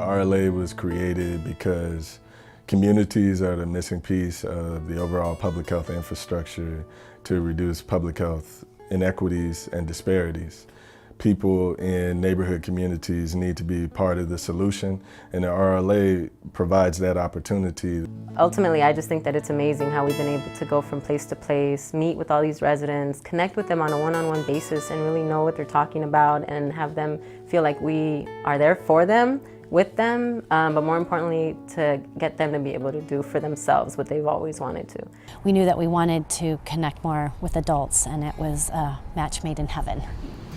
RLA was created because communities are the missing piece of the overall public health infrastructure to reduce public health inequities and disparities. People in neighborhood communities need to be part of the solution, and the RLA provides that opportunity. Ultimately, I just think that it's amazing how we've been able to go from place to place, meet with all these residents, connect with them on a one-on-one basis and really know what they're talking about and have them feel like we are there for them, with them, but more importantly, to get them to be able to do for themselves what they've always wanted to. We knew that we wanted to connect more with adults, and it was a match made in heaven.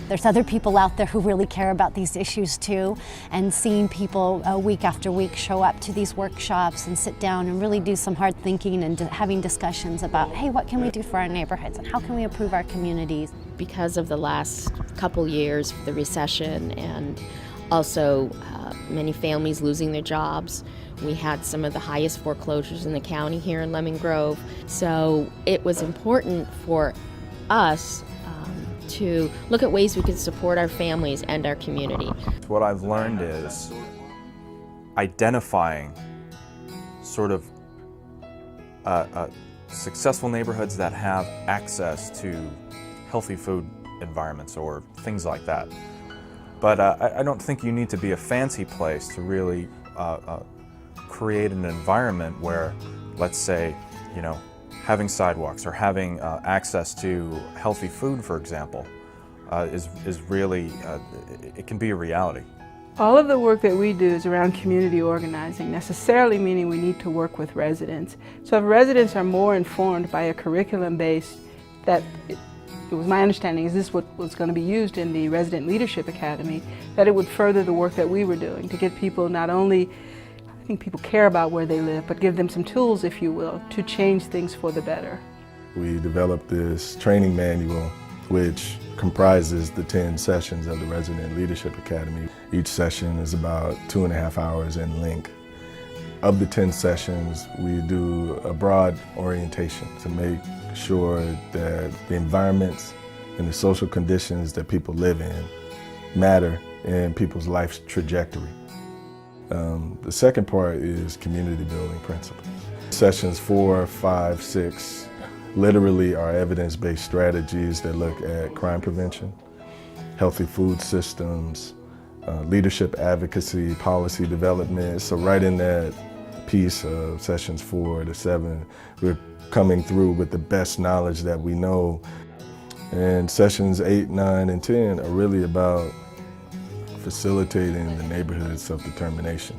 There's other people out there who really care about these issues too, and seeing people week after week show up to these workshops and sit down and really do some hard thinking and having discussions about, hey, what can we do for our neighborhoods and how can we improve our communities? Because of the last couple years, the recession, and also many families losing their jobs, we had some of the highest foreclosures in the county here in Lemon Grove. So it was important for us to look at ways we could support our families and our community. What I've learned is identifying sort of successful neighborhoods that have access to healthy food environments or things like that. But I don't think you need to be a fancy place to really create an environment where, let's say, having sidewalks or having access to healthy food, for example, is really, it can be a reality. All of the work that we do is around community organizing, necessarily meaning we need to work with residents. So if residents are more informed by a curriculum base that, it was my understanding, is this what was going to be used in the Resident Leadership Academy, that it would further the work that we were doing to get people not only, I think people care about where they live, but give them some tools, if you will, to change things for the better. We developed this training manual which comprises the 10 sessions of the Resident Leadership Academy. Each session is about 2.5 hours in length. Of the 10 sessions, we do a broad orientation to make sure that the environments and the social conditions that people live in matter in people's life trajectory. The second part is community building principles. Sessions 4, 5, 6 literally are evidence-based strategies that look at crime prevention, healthy food systems, leadership advocacy, policy development. So right in that piece of sessions 4 to 7, we're coming through with the best knowledge that we know. And sessions 8, 9, and 10 are really about facilitating the neighborhood self-determination.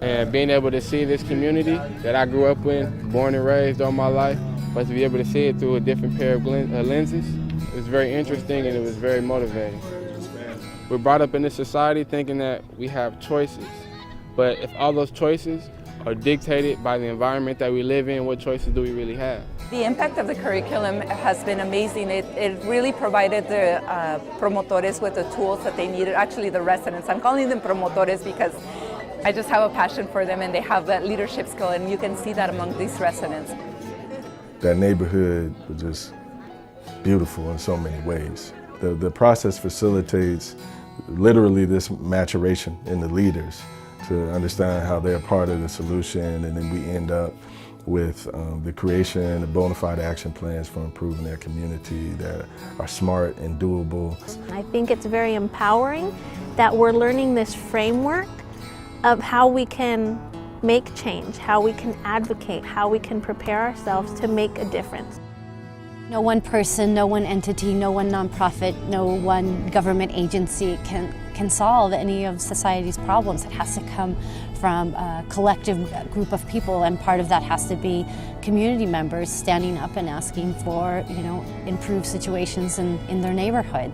And being able to see this community that I grew up in, born and raised all my life, but to be able to see it through a different pair of lenses, it was very interesting and it was very motivating. We're brought up in this society thinking that we have choices, but if all those choices are dictated by the environment that we live in, what choices do we really have? The impact of the curriculum has been amazing. It really provided the promotores with the tools that they needed, actually the residents. I'm calling them promotores because I just have a passion for them and they have that leadership skill, and you can see that among these residents. That neighborhood was just beautiful in so many ways. The process facilitates literally this maturation in the leaders to understand how they're part of the solution, and then we end up with the creation of bona fide action plans for improving their community that are smart and doable. I think it's very empowering that we're learning this framework of how we can make change, how we can advocate, how we can prepare ourselves to make a difference. No one person, no one entity, no one nonprofit, no one government agency can solve any of society's problems. It has to come from a collective group of people, and part of that has to be community members standing up and asking for, improved situations in their neighborhood.